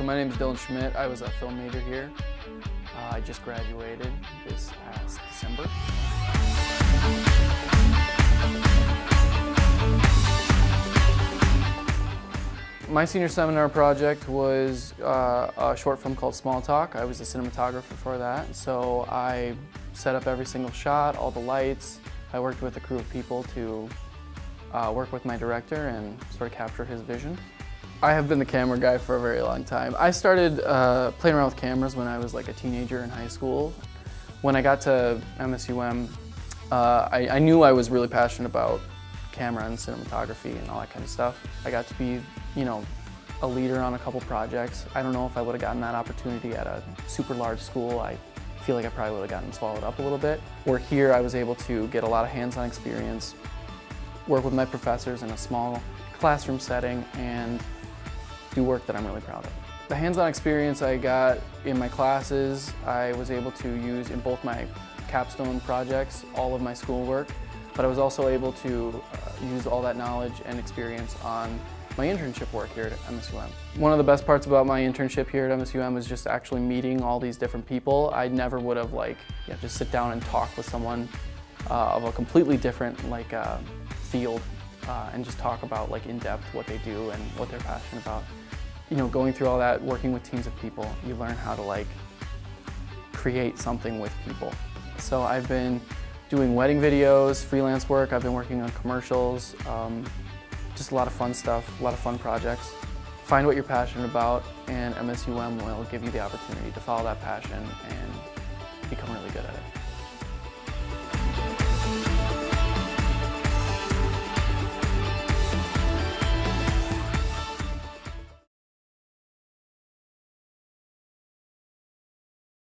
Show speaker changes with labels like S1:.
S1: So my name is Dillan Schmiedt. I was a film major here. I just graduated this past December. My senior seminar project was a short film called Small Talk. I was the cinematographer for that, so I set up every single shot, all the lights. I worked with a crew of people to work with my director and sort of capture his vision. I have been the camera guy for a very long time. I started playing around with cameras when I was like a teenager in high school. When I got to MSUM, I knew I was really passionate about camera and cinematography and all that kind of stuff. I got to be, a leader on a couple projects. I don't know if I would have gotten that opportunity at a super large school. I feel like I probably would have gotten swallowed up a little bit. Where here I was able to get a lot of hands-on experience, work with my professors in a small classroom setting, and do work that I'm really proud of. The hands-on experience I got in my classes, I was able to use in both my capstone projects, all of my schoolwork, but I was also able to use all that knowledge and experience on my internship work here at MSUM. One of the best parts about my internship here at MSUM was just actually meeting all these different people. I never would have just sit down and talk with someone of a completely different field and just talk about in depth what they do and what they're passionate about. Going through all that, working with teams of people, you learn how to create something with people. So I've been doing wedding videos, freelance work, I've been working on commercials, just a lot of fun stuff, a lot of fun projects. Find what you're passionate about, and MSUM will give you the opportunity to follow that passion and become really good at it.